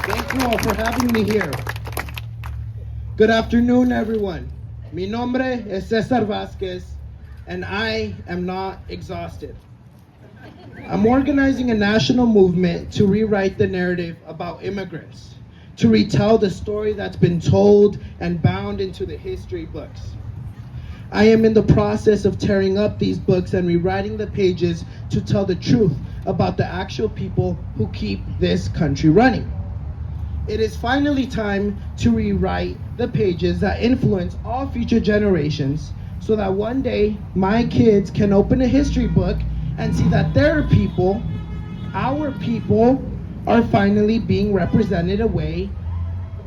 Thank you all for having me here. Good afternoon, everyone. Mi nombre es Cesar Vasquez, and I am not exhausted. I'm organizing a national movement to rewrite the narrative about immigrants, to retell the story that's been told and bound into the history books. I am in the process of tearing up these books and rewriting the pages to tell the truth about the actual people who keep this country running. It is finally time to rewrite the pages that influence all future generations so that one day my kids can open a history book and see that their people, our people, are finally being represented in a way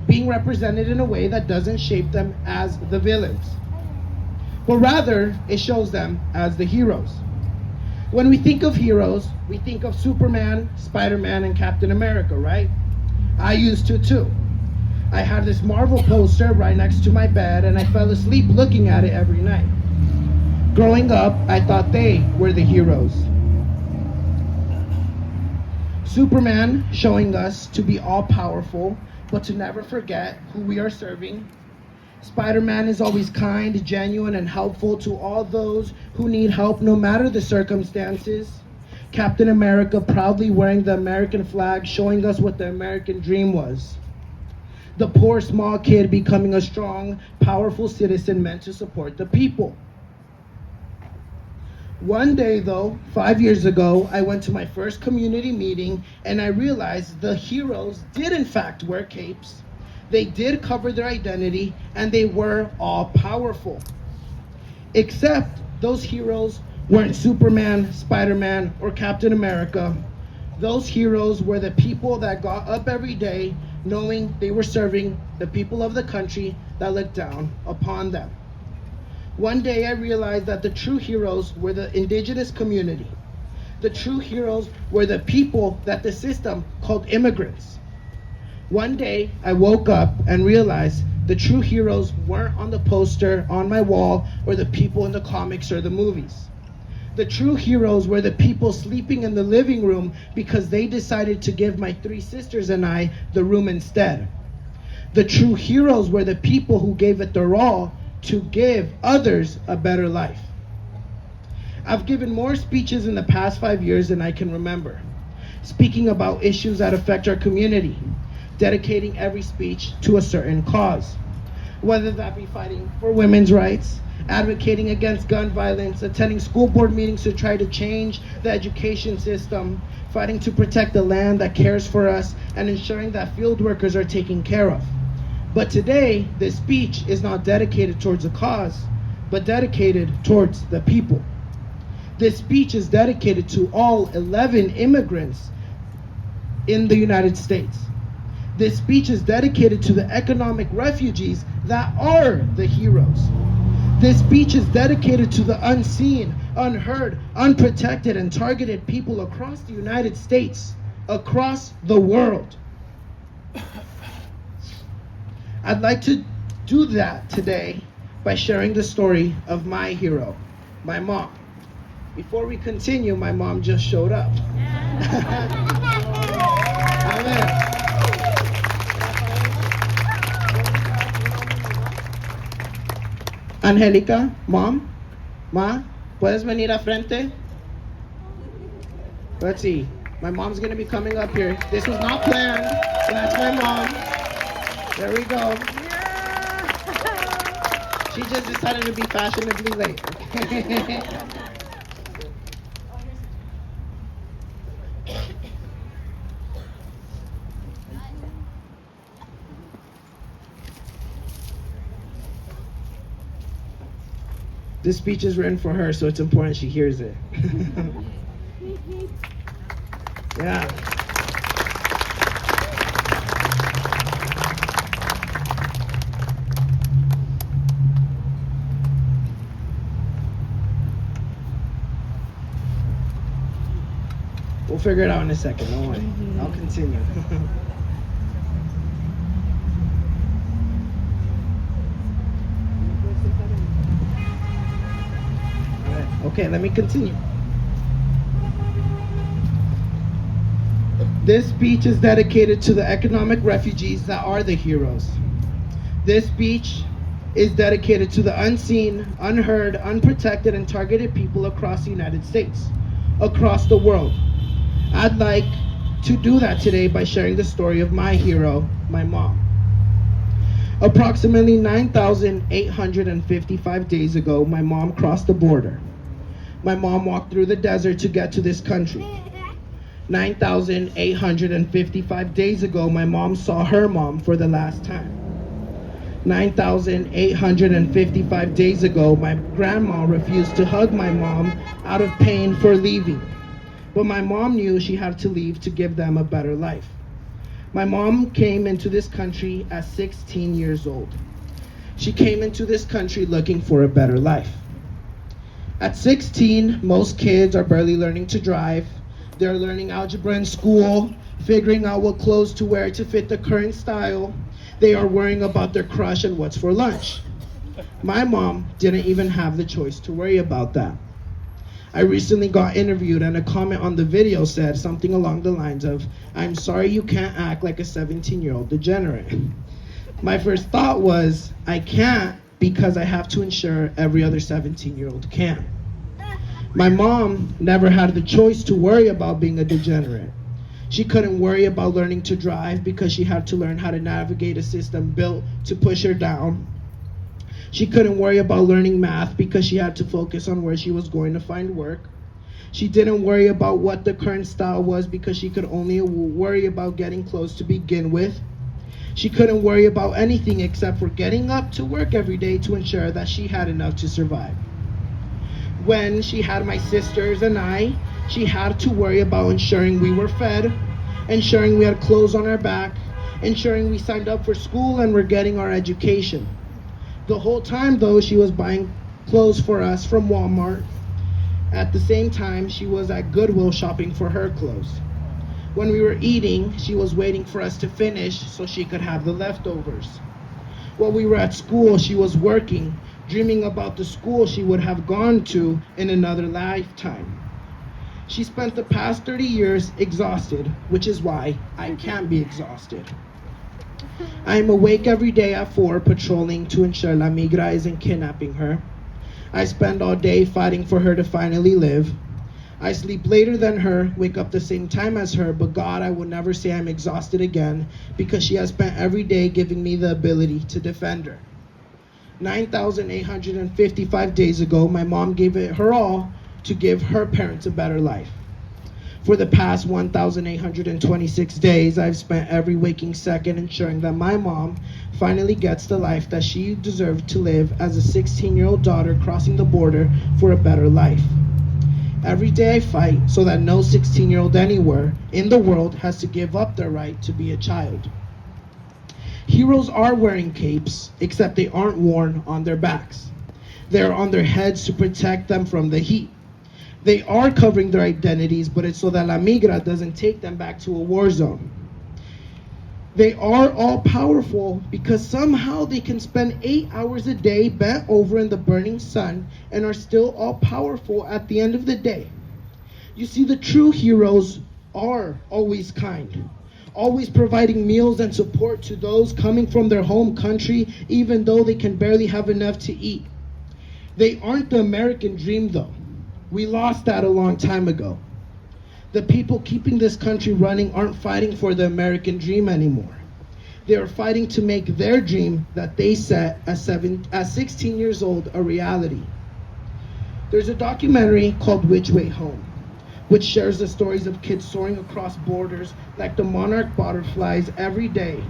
that doesn't shape them as the villains, but rather it shows them as the heroes. When we think of heroes, we think of Superman, Spider-Man, and Captain America, right? I used to too. I had this Marvel poster right next to my bed and I fell asleep looking at it every night. Growing up, I thought they were the heroes. Superman showing us to be all powerful, but to never forget who we are serving. Spider-Man is always kind, genuine, and helpful to all those who need help no matter the circumstances. Captain America proudly wearing the American flag, showing us what the American dream was. The poor small kid becoming a strong, powerful citizen meant to support the people. One day though, 5 years ago, I went to my first community meeting and I realized the heroes did in fact wear capes. They did cover their identity and they were all powerful. Except those heroes weren't Superman, Spider-Man, or Captain America. Those heroes were the people that got up every day knowing they were serving the people of the country that looked down upon them. One day I realized that the true heroes were the indigenous community. The true heroes were the people that the system called immigrants. One day I woke up and realized the true heroes weren't on the poster on my wall or the people in the comics or the movies. The true heroes were the people sleeping in the living room because they decided to give my 3 sisters and I the room instead. The true heroes were the people who gave it their all to give others a better life. I've given more speeches in the past 5 years than I can remember, speaking about issues that affect our community, dedicating every speech to a certain cause, whether that be fighting for women's rights, advocating against gun violence, attending school board meetings to try to change the education system, fighting to protect the land that cares for us, and ensuring that field workers are taken care of. But today, this speech is not dedicated towards a cause, but dedicated towards the people. This speech is dedicated to all 11 immigrants in the United States. This speech is dedicated to the economic refugees that are the heroes. This speech is dedicated to the unseen, unheard, unprotected, and targeted people across the United States, across the world. I'd like to do that today by sharing the story of my hero, my mom. Before we continue, my mom just showed up. Amen. Angélica, mom, ma, ¿puedes venir a frente? Let's see. My mom's gonna be coming up here. This was not planned. That's my mom. There we go. She just decided to be fashionably late. This speech is written for her, so it's important she hears it. Yeah. We'll figure it out in a second, don't worry. I'll continue. Okay, let me continue. This speech is dedicated to the economic refugees that are the heroes. This speech is dedicated to the unseen, unheard, unprotected, and targeted people across the United States, across the world. I'd like to do that today by sharing the story of my hero, my mom. Approximately 9,855 days ago, my mom crossed the border. My mom walked through the desert to get to this country. 9,855 days ago, my mom saw her mom for the last time. 9,855 days ago, my grandma refused to hug my mom out of pain for leaving. But my mom knew she had to leave to give them a better life. My mom came into this country at 16 years old. She came into this country looking for a better life. At 16, most kids are barely learning to drive. They're learning algebra in school, figuring out what clothes to wear to fit the current style. They are worrying about their crush and what's for lunch. My mom didn't even have the choice to worry about that. I recently got interviewed and a comment on the video said something along the lines of, "I'm sorry you can't act like a 17-year-old degenerate." My first thought was, I can't because I have to ensure every other 17-year-old can. My mom never had the choice to worry about being a degenerate. She couldn't worry about learning to drive because she had to learn how to navigate a system built to push her down. She couldn't worry about learning math because she had to focus on where she was going to find work. She didn't worry about what the current style was because she could only worry about getting clothes to begin with. She couldn't worry about anything except for getting up to work every day to ensure that she had enough to survive. When she had my sisters and I, she had to worry about ensuring we were fed, ensuring we had clothes on our back, ensuring we signed up for school and were getting our education. The whole time, though, she was buying clothes for us from Walmart. At the same time, she was at Goodwill shopping for her clothes. When we were eating, she was waiting for us to finish so she could have the leftovers. While we were at school, she was working, dreaming about the school she would have gone to in another lifetime. She spent the past 30 years exhausted, which is why I can't be exhausted. I am awake every day at 4 patrolling to ensure La Migra isn't kidnapping her. I spend all day fighting for her to finally live. I sleep later than her, wake up the same time as her, but God, I will never say I'm exhausted again because she has spent every day giving me the ability to defend her. 9,855 days ago, my mom gave it her all to give her parents a better life. For the past 1,826 days, I've spent every waking second ensuring that my mom finally gets the life that she deserved to live as a 16-year-old daughter crossing the border for a better life. Every day I fight so that no 16-year-old anywhere in the world has to give up their right to be a child. Heroes are wearing capes, except they aren't worn on their backs. They are on their heads to protect them from the heat. They are covering their identities, but it's so that La Migra doesn't take them back to a war zone. They are all powerful because somehow they can spend 8 hours a day bent over in the burning sun and are still all powerful at the end of the day. You see, the true heroes are always kind, always providing meals and support to those coming from their home country, even though they can barely have enough to eat. They aren't the American dream, though. We lost that a long time ago. The people keeping this country running aren't fighting for the American dream anymore. They are fighting to make their dream that they set at 16 years old a reality. There's a documentary called Which Way Home, which shares the stories of kids soaring across borders like the monarch butterflies every day.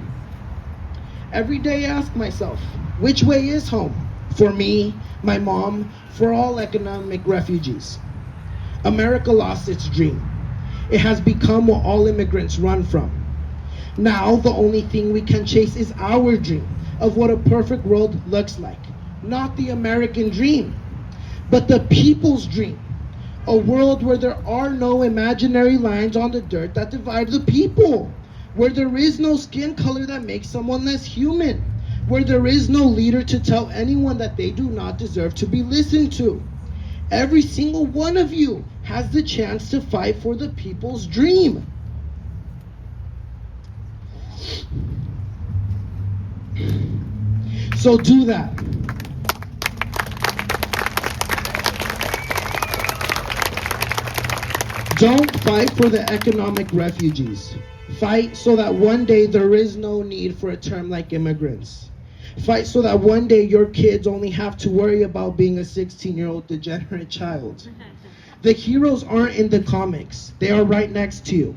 Every day I ask myself, which way is home? For me, my mom, for all economic refugees. America lost its dream. It has become what all immigrants run from. Now, the only thing we can chase is our dream of what a perfect world looks like. Not the American dream, but the people's dream. A world where there are no imaginary lines on the dirt that divide the people. Where there is no skin color that makes someone less human. Where there is no leader to tell anyone that they do not deserve to be listened to. Every single one of you has the chance to fight for the people's dream. So do that. Don't fight for the economic refugees. Fight so that one day there is no need for a term like immigrants. Fight so that one day your kids only have to worry about being a 16-year-old degenerate child. The heroes aren't in the comics. They are right next to you.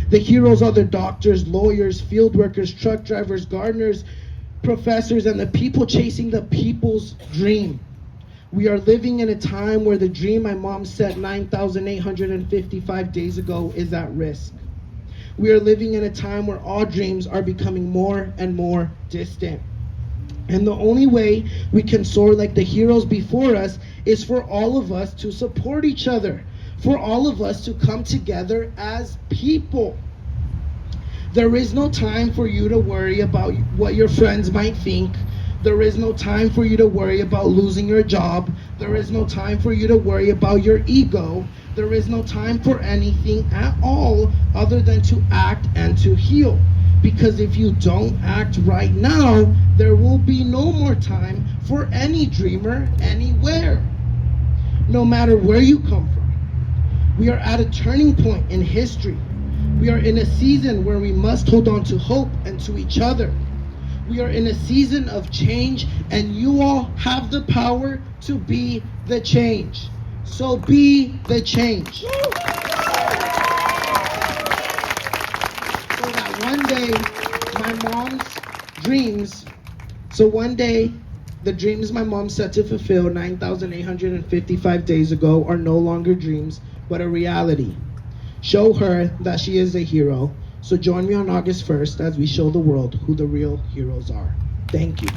The heroes are the doctors, lawyers, field workers, truck drivers, gardeners, professors, and the people chasing the people's dream. We are living in a time where the dream my mom set 9,855 days ago is at risk. We are living in a time where all dreams are becoming more and more distant. And the only way we can soar like the heroes before us is for all of us to support each other, for all of us to come together as people. There is no time for you to worry about what your friends might think. There is no time for you to worry about losing your job. There is no time for you to worry about your ego. There is no time for anything at all other than to act and to heal. Because if you don't act right now, there will be no more time for any dreamer anywhere. No matter where you come from. We are at a turning point in history. We are in a season where we must hold on to hope and to each other. We are in a season of change, and you all have the power to be the change. So be the change. So that one day, my mom's dreams, the dreams my mom set to fulfill 9,855 days ago are no longer dreams, but a reality. Show her that she is a hero. So join me on August 1st as we show the world who the real heroes are. Thank you.